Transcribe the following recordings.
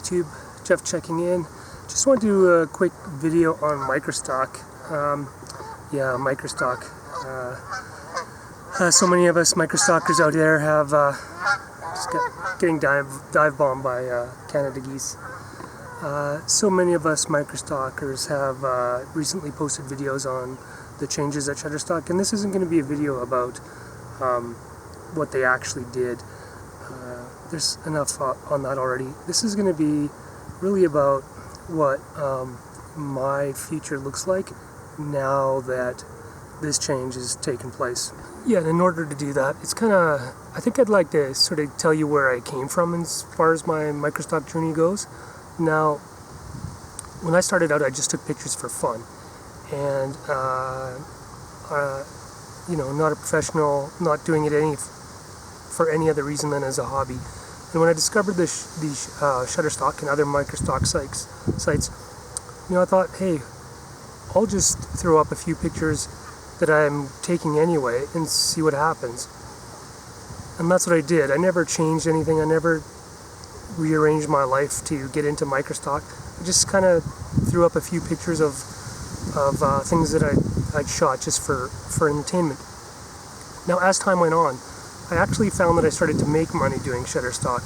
YouTube, Jeff checking in. Just want to do a quick video on microstock. Microstock. So many of us microstockers out there have just getting dive bombed by Canada geese. So many of us microstockers have recently posted videos on the changes at Shutterstock, and this isn't going to be a video about what they actually did. There's enough on that already. This is going to be really about what my future looks like now that this change has taken place. Yeah, and in order to do that, I think I'd like to sort of tell you where I came from as far as my microstock journey goes. Now, when I started out, I just took pictures for fun, and not a professional, not doing it for any other reason than as a hobby. And when I discovered these Shutterstock and other microstock sites, I thought, hey, I'll just throw up a few pictures that I'm taking anyway and see what happens. And that's what I did. I never changed anything. I never rearranged my life to get into microstock. I just kind of threw up a few pictures of things that I'd shot just for entertainment. Now, as time went on, I actually found that I started to make money doing Shutterstock,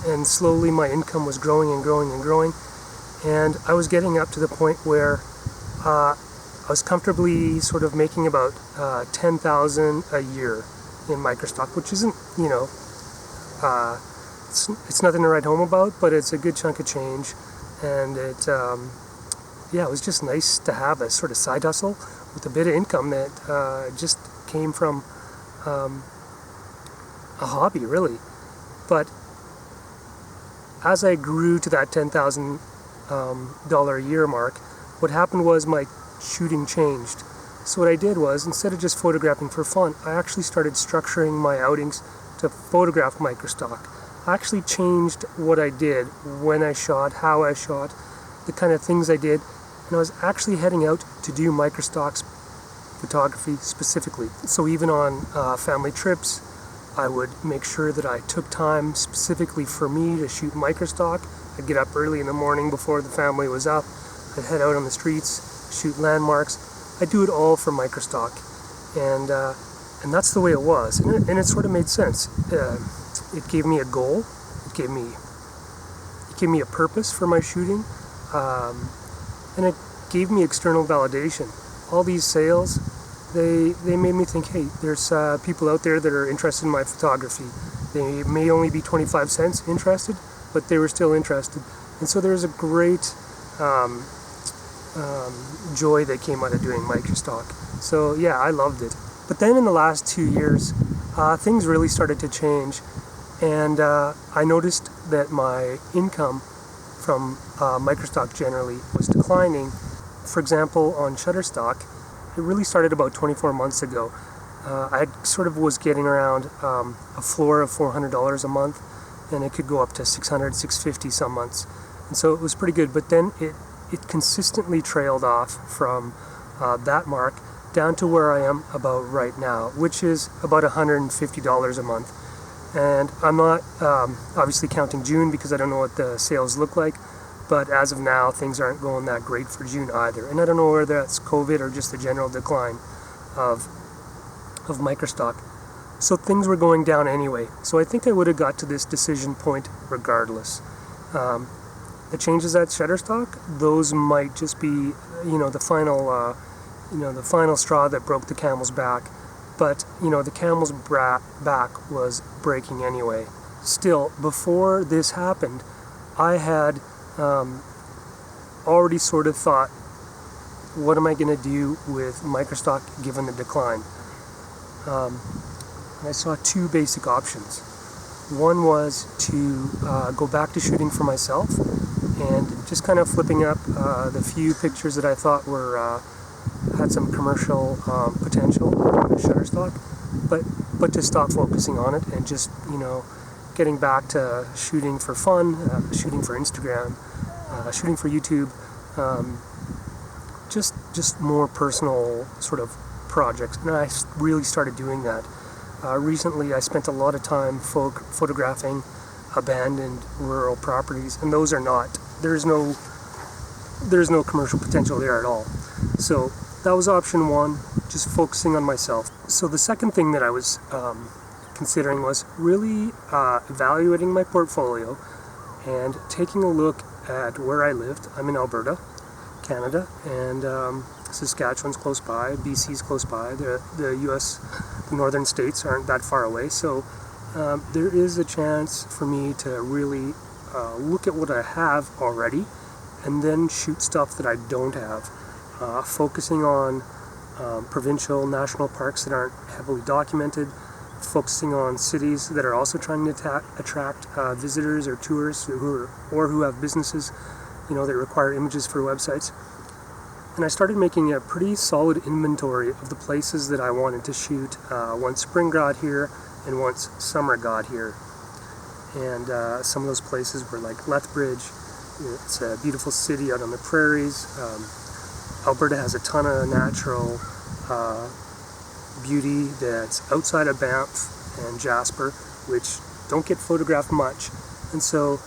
and slowly my income was growing and growing and growing, and I was getting up to the point where I was comfortably sort of making about $10,000 a year in microstock, which isn't, it's nothing to write home about, but it's a good chunk of change, and it was just nice to have a sort of side hustle with a bit of income that just came from a hobby, really. But as I grew to that $10,000 a year mark, what happened was my shooting changed. So what I did was, instead of just photographing for fun, I actually started structuring my outings to photograph microstock. I actually changed what I did, when I shot, how I shot, the kind of things I did, and I was actually heading out to do microstock photography specifically. So even on family trips, I would make sure that I took time specifically for me to shoot microstock. I'd get up early in the morning before the family was up. I'd head out on the streets, shoot landmarks. I'd do it all for microstock, and that's the way it was, and it sort of made sense. It gave me a goal. It gave me a purpose for my shooting, and it gave me external validation. All these sales, they made me think, hey, there's people out there that are interested in my photography. They may only be 25 cents interested, but they were still interested. And so there's a great joy that came out of doing microstock. So yeah, I loved it. But then in the last 2 years, things really started to change, and I noticed that my income from microstock generally was declining. For example, on Shutterstock, it really started about 24 months ago. I sort of was getting around a floor of $400 a month, and it could go up to $600, $650 some months. And so it was pretty good, but then it consistently trailed off from that mark down to where I am about right now, which is about $150 a month. And I'm not obviously counting June because I don't know what the sales look like, but as of now, things aren't going that great for June either. And I don't know whether that's COVID or just the general decline of microstock. So things were going down anyway. So I think I would have got to this decision point regardless. The changes at Shutterstock, those might just be, the final straw that broke the camel's back. But, the camel's back was breaking anyway. Still, before this happened, I had already sort of thought, what am I going to do with microstock given the decline? And I saw two basic options. One was to go back to shooting for myself and just kind of flipping up the few pictures that I thought had some commercial potential on the Shutterstock, but to stop focusing on it and just getting back to shooting for fun, shooting for Instagram, shooting for YouTube, just more personal sort of projects. And I really started doing that. Recently I spent a lot of time photographing abandoned rural properties, and those are not. There's no commercial potential there at all. So that was option one, just focusing on myself. So the second thing that I was considering was really evaluating my portfolio and taking a look at where I lived. I'm in Alberta, Canada, and Saskatchewan's close by, BC's close by. The US, the northern states aren't that far away, so there is a chance for me to really look at what I have already and then shoot stuff that I don't have, focusing on provincial national parks that aren't heavily documented, focusing on cities that are also trying to attract visitors or tourists who have businesses, that require images for websites. And I started making a pretty solid inventory of the places that I wanted to shoot once spring got here and once summer got here. And some of those places were like Lethbridge. It's a beautiful city out on the prairies. Alberta has a ton of natural beauty that's outside of Banff and Jasper, which don't get photographed much. And so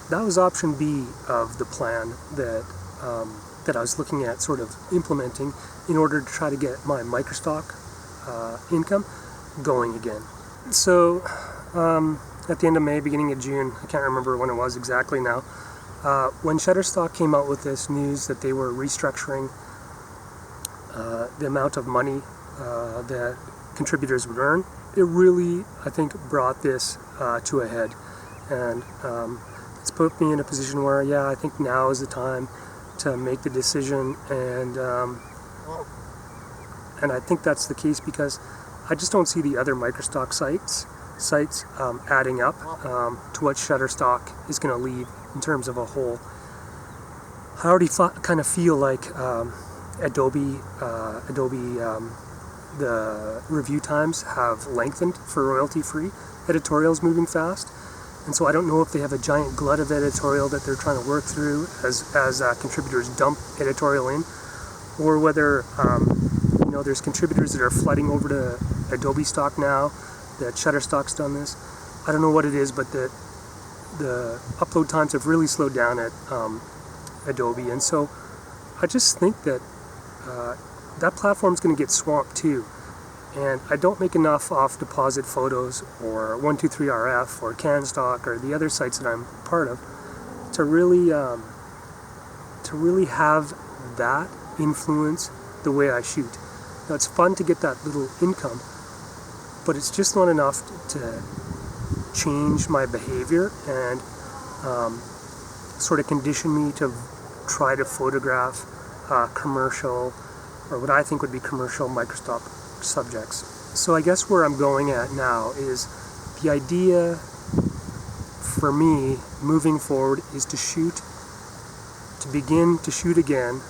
that was option B of the plan that I was looking at sort of implementing in order to try to get my microstock income going again. So at the end of May, beginning of June, I can't remember when it was exactly now, when Shutterstock came out with this news that they were restructuring the amount of money that contributors would earn, it really, I think, brought this to a head. And it's put me in a position where, I think now is the time to make the decision, and I think that's the case because I just don't see the other microstock sites adding up to what Shutterstock is going to leave in terms of a whole. I already kind of feel like Adobe, the review times have lengthened for royalty-free editorials moving fast. And so I don't know if they have a giant glut of editorial that they're trying to work through as contributors dump editorial in, or whether there's contributors that are flooding over to Adobe stock now that Shutterstock's done this. I don't know what it is, but the upload times have really slowed down at Adobe, and so I just think that that platform's going to get swamped too. And I don't make enough off Deposit Photos or 123RF or CanStock or the other sites that I'm part of to really have that influence the way I shoot. Now, it's fun to get that little income, but it's just not enough to change my behavior and sort of condition me to try to photograph commercial, or what I think would be commercial microstock subjects. So I guess where I'm going at now is the idea for me moving forward is to begin to shoot again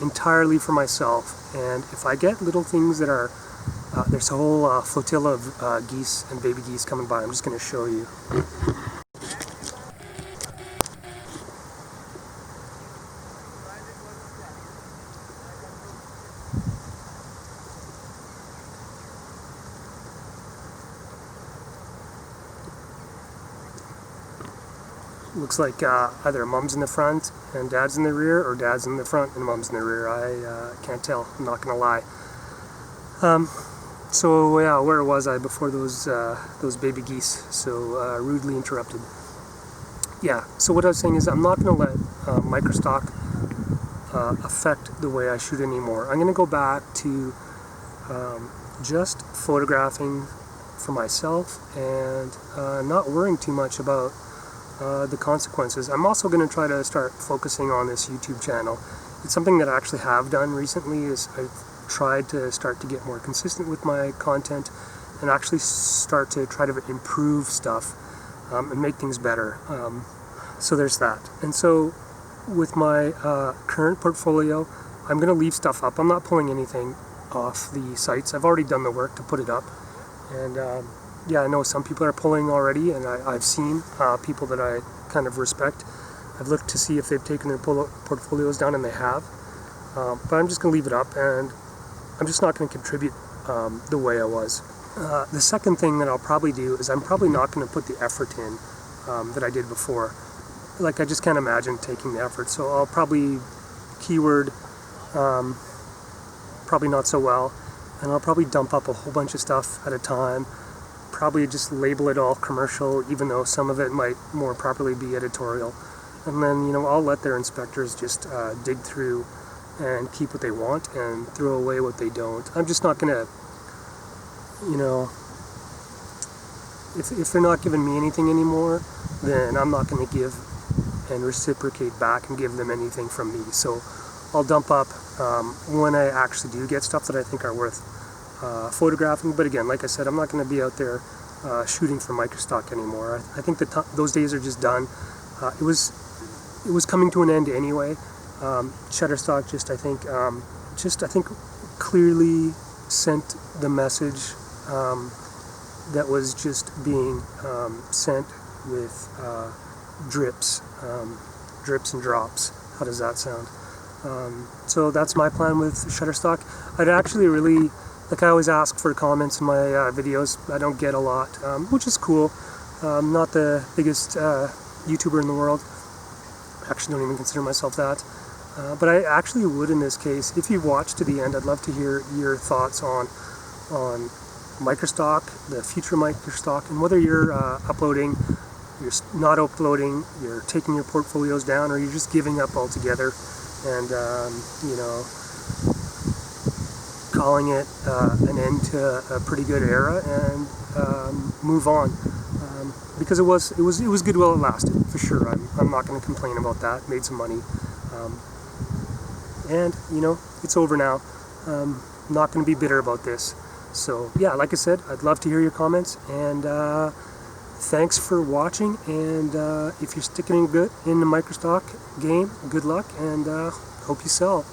entirely for myself. And if I get little things that are there's a whole flotilla of geese and baby geese coming by. I'm just going to show you. Looks like either mom's in the front and dad's in the rear, or dad's in the front and mom's in the rear. I can't tell, I'm not going to lie. So yeah, where was I before those baby geese so rudely interrupted? Yeah, so what I was saying is I'm not going to let microstock affect the way I shoot anymore. I'm going to go back to just photographing for myself and not worrying too much about the consequences. I'm also going to try to start focusing on this YouTube channel. It's something that I actually have done recently. Is I've tried to start to get more consistent with my content and actually start to try to improve stuff and make things better. So there's that. And so with my current portfolio, I'm going to leave stuff up. I'm not pulling anything off the sites. I've already done the work to put it up. And yeah, I know some people are pulling already, and I've seen people that I kind of respect. I've looked to see if they've taken their portfolios down, and they have. But I'm just going to leave it up, and I'm just not going to contribute the way I was. The second thing that I'll probably do is I'm probably not going to put the effort in that I did before. Like, I just can't imagine taking the effort. So I'll probably keyword probably not so well, and I'll probably dump up a whole bunch of stuff at a time. Probably just label it all commercial, even though some of it might more properly be editorial. And then, you know, I'll let their inspectors just dig through and keep what they want and throw away what they don't. I'm just not going to, you know, if they're not giving me anything anymore, then I'm not going to give and reciprocate back and give them anything from me. So I'll dump up when I actually do get stuff that I think are worth photographing. But again, like I said, I'm not going to be out there shooting for microstock anymore. I think that those days are just done. It was coming to an end anyway. Shutterstock just I think clearly sent the message that was just being sent with drips and drops. How does that sound? So that's my plan with Shutterstock. I'd actually really, like, I always ask for comments in my videos. I don't get a lot, which is cool. I'm not the biggest YouTuber in the world. I actually don't even consider myself that. But I actually would in this case. If you've watched to the end, I'd love to hear your thoughts on microstock, the future microstock, and whether you're uploading, you're not uploading, you're taking your portfolios down, or you're just giving up altogether and, you know, calling it an end to a pretty good era and move on. Because it was good while it lasted, for sure. I'm not going to complain about that. Made some money. And, you know, it's over now. Not going to be bitter about this. So, yeah, like I said, I'd love to hear your comments, and thanks for watching, and if you're sticking in good in the microstock game, good luck, and hope you sell.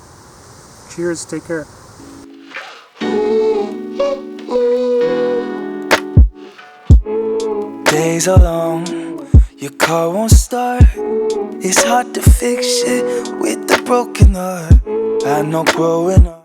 Cheers, take care. Days are long, your car won't start. It's hard to fix it with a broken heart. I know growing up